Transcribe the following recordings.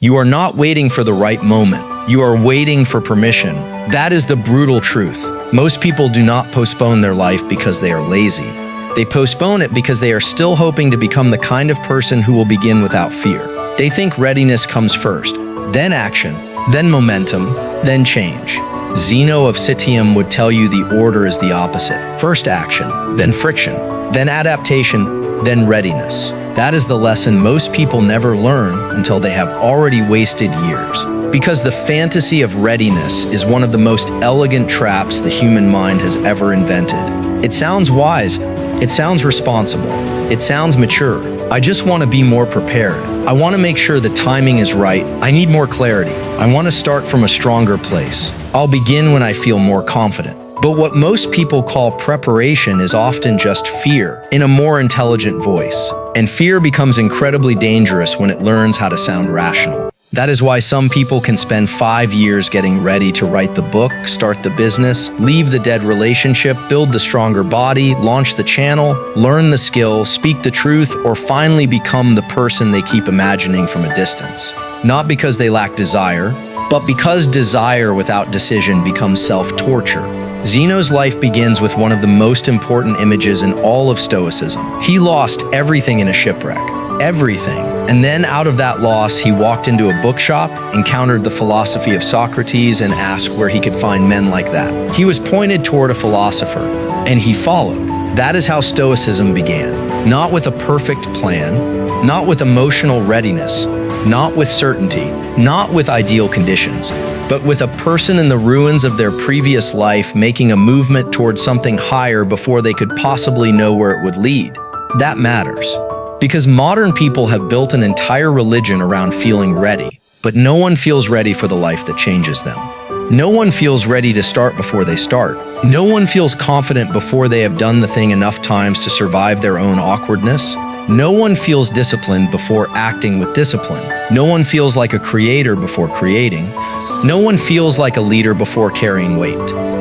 You are not waiting for the right moment. You are waiting for permission. That is the brutal truth. Most people do not postpone their life because they are lazy. They postpone it because they are still hoping to become the kind of person who will begin without fear. They think readiness comes first, then action, then momentum, then change. Zeno of Citium would tell you the order is the opposite. First action, then friction, then adaptation, then readiness. That is the lesson most people never learn until they have already wasted years. Because the fantasy of readiness is one of the most elegant traps the human mind has ever invented. It sounds wise, it sounds responsible, it sounds mature. I just want to be more prepared. I want to make sure the timing is right. I need more clarity. I want to start from a stronger place. I'll begin when I feel more confident. But what most people call preparation is often just fear in a more intelligent voice. And fear becomes incredibly dangerous when it learns how to sound rational. That is why some people can spend 5 years getting ready to write the book, start the business, leave the dead relationship, build the stronger body, launch the channel, learn the skill, speak the truth, or finally become the person they keep imagining from a distance. Not because they lack desire, but because desire without decision becomes self-torture. Zeno's life begins with one of the most important images in all of Stoicism. He lost everything in a shipwreck. Everything. And then out of that loss, he walked into a bookshop, encountered the philosophy of Socrates, and asked where he could find men like that. He was pointed toward a philosopher, and he followed. That is how Stoicism began. Not with a perfect plan, not with emotional readiness, not with certainty, not with ideal conditions, but with a person in the ruins of their previous life making a movement towards something higher before they could possibly know where it would lead. That matters. Because modern people have built an entire religion around feeling ready, but no one feels ready for the life that changes them. No one feels ready to start before they start. No one feels confident before they have done the thing enough times to survive their own awkwardness. No one feels disciplined before acting with discipline. No one feels like a creator before creating. No one feels like a leader before carrying weight.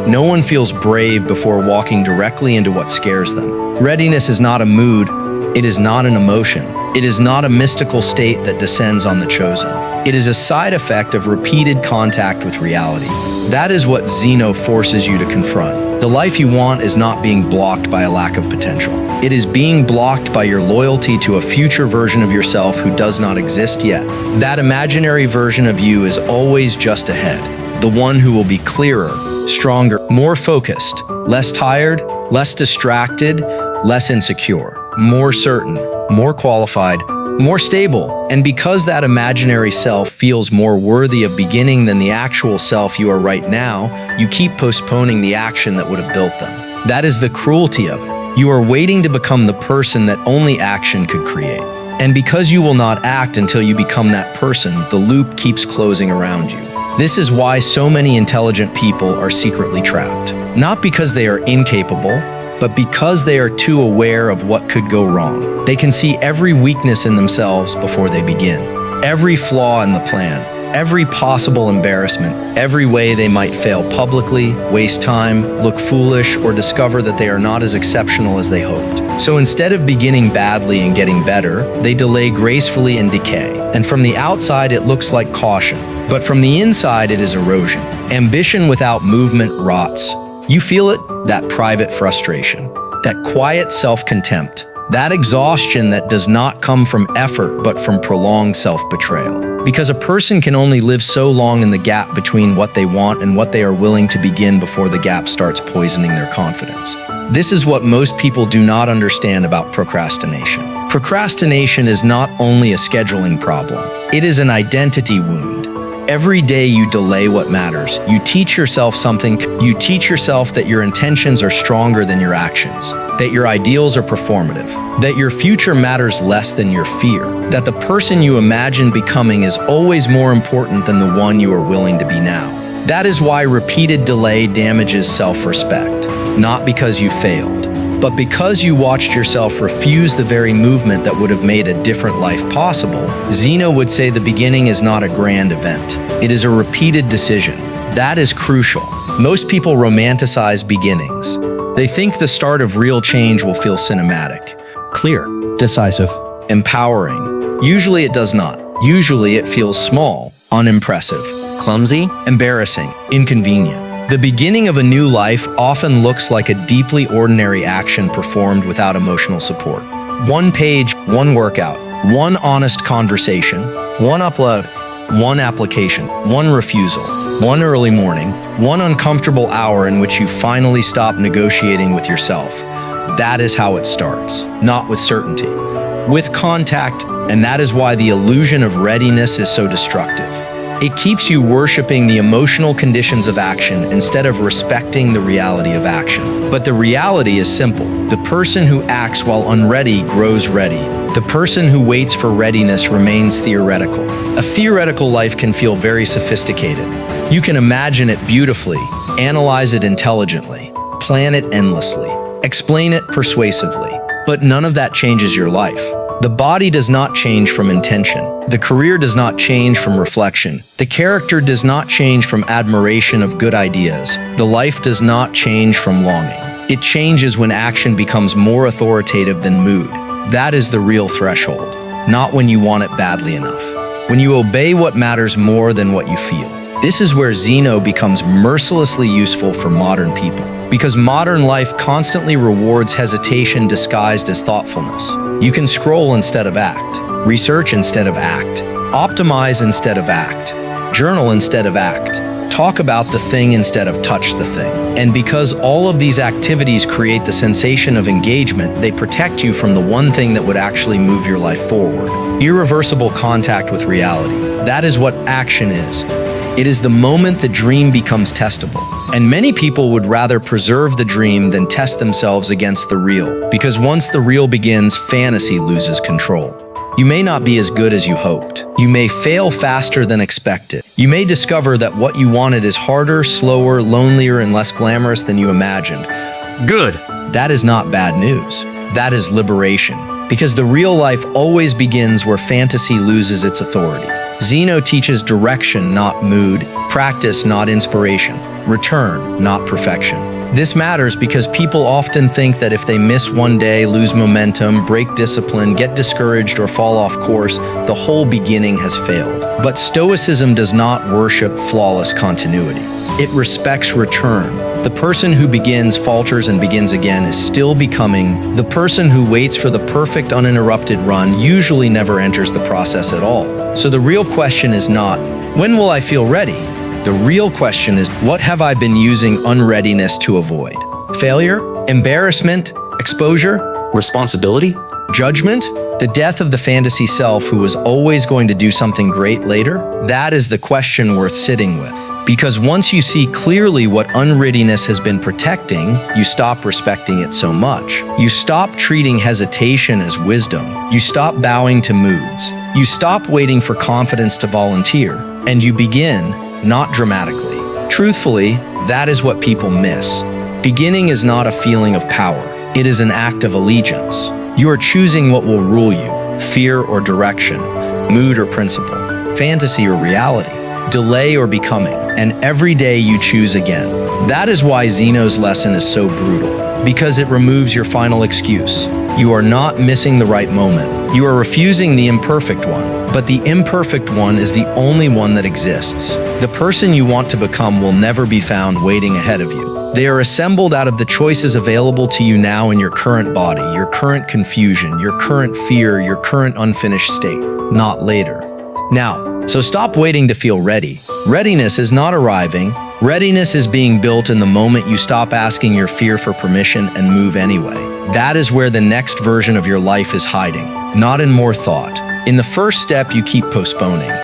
No one feels brave before walking directly into what scares them. Readiness is not a mood. It is not an emotion. It is not a mystical state that descends on the chosen. It is a side effect of repeated contact with reality. That is what Zeno forces you to confront. The life you want is not being blocked by a lack of potential. It is being blocked by your loyalty to a future version of yourself who does not exist yet. That imaginary version of you is always just ahead. The one who will be clearer, stronger, more focused, less tired, less distracted, less insecure, more certain, more qualified, more stable. And because that imaginary self feels more worthy of beginning than the actual self you are right now, you keep postponing the action that would have built them. That is the cruelty of it. You are waiting to become the person that only action could create. And because you will not act until you become that person, the loop keeps closing around you. This is why so many intelligent people are secretly trapped. Not because they are incapable, but because they are too aware of what could go wrong. They can see every weakness in themselves before they begin. Every flaw in the plan, every possible embarrassment, every way they might fail publicly, waste time, look foolish, or discover that they are not as exceptional as they hoped. So instead of beginning badly and getting better, they delay gracefully and decay. And from the outside, it looks like caution. But from the inside, it is erosion. Ambition without movement rots. You feel it, that private frustration, that quiet self-contempt, that exhaustion that does not come from effort but from prolonged self-betrayal. Because a person can only live so long in the gap between what they want and what they are willing to begin before the gap starts poisoning their confidence. This is what most people do not understand about procrastination. Procrastination is not only a scheduling problem, it is an identity wound. Every day you delay what matters. You teach yourself something. You teach yourself that your intentions are stronger than your actions, that your ideals are performative, that your future matters less than your fear, that the person you imagine becoming is always more important than the one you are willing to be now. That is why repeated delay damages self-respect, not because you failed, but because you watched yourself refuse the very movement that would have made a different life possible. Zeno would say the beginning is not a grand event. It is a repeated decision. That is crucial. Most people romanticize beginnings. They think the start of real change will feel cinematic, clear, decisive, empowering. Usually it does not. Usually it feels small, unimpressive, Clumsy? embarrassing, inconvenient. The beginning of a new life often looks like a deeply ordinary action performed without emotional support. One page, one workout, one honest conversation, one upload, one application, one refusal, one early morning, one uncomfortable hour in which you finally stop negotiating with yourself. That is how it starts, not with certainty, with contact, and that is why the illusion of readiness is so destructive. It keeps you worshiping the emotional conditions of action instead of respecting the reality of action. But the reality is simple. The person who acts while unready grows ready. The person who waits for readiness remains theoretical. A theoretical life can feel very sophisticated. You can imagine it beautifully, analyze it intelligently, plan it endlessly, explain it persuasively, but none of that changes your life. The body does not change from intention. The career does not change from reflection. The character does not change from admiration of good ideas. The life does not change from longing. It changes when action becomes more authoritative than mood. That is the real threshold, not when you want it badly enough. When you obey what matters more than what you feel. This is where Zeno becomes mercilessly useful for modern people, because modern life constantly rewards hesitation disguised as thoughtfulness. You can scroll instead of act, research instead of act, optimize instead of act, journal instead of act, talk about the thing instead of touch the thing. And because all of these activities create the sensation of engagement, they protect you from the one thing that would actually move your life forward. Irreversible contact with reality. That is what action is. It is the moment the dream becomes testable. And many people would rather preserve the dream than test themselves against the real, because once the real begins, fantasy loses control. You may not be as good as you hoped. You may fail faster than expected. You may discover that what you wanted is harder, slower, lonelier, and less glamorous than you imagined. Good. That is not bad news. That is liberation. Because the real life always begins where fantasy loses its authority. Zeno teaches direction, not mood, practice, not inspiration, return, not perfection. This matters because people often think that if they miss one day, lose momentum, break discipline, get discouraged, or fall off course, the whole beginning has failed. But Stoicism does not worship flawless continuity. It respects return. The person who begins, falters, and begins again is still becoming. The person who waits for the perfect uninterrupted run usually never enters the process at all. So the real question is not, when will I feel ready? The real question is, what have I been using unreadiness to avoid? Failure? Embarrassment? Exposure? Responsibility? Judgment? The death of the fantasy self who was always going to do something great later? That is the question worth sitting with. Because once you see clearly what unreadiness has been protecting, you stop respecting it so much. You stop treating hesitation as wisdom. You stop bowing to moods. You stop waiting for confidence to volunteer. And you begin, not dramatically. Truthfully, that is what people miss. Beginning is not a feeling of power. It is an act of allegiance. You are choosing what will rule you, fear or direction, mood or principle, fantasy or reality, delay or becoming, and every day you choose again. That is why Zeno's lesson is so brutal, because it removes your final excuse. You are not missing the right moment. You are refusing the imperfect one, but the imperfect one is the only one that exists. The person you want to become will never be found waiting ahead of you. They are assembled out of the choices available to you now in your current body, your current confusion, your current fear, your current unfinished state, not later. Now, so stop waiting to feel ready. Readiness is not arriving. Readiness is being built in the moment you stop asking your fear for permission and move anyway. That is where the next version of your life is hiding, not in more thought. In the first step, you keep postponing.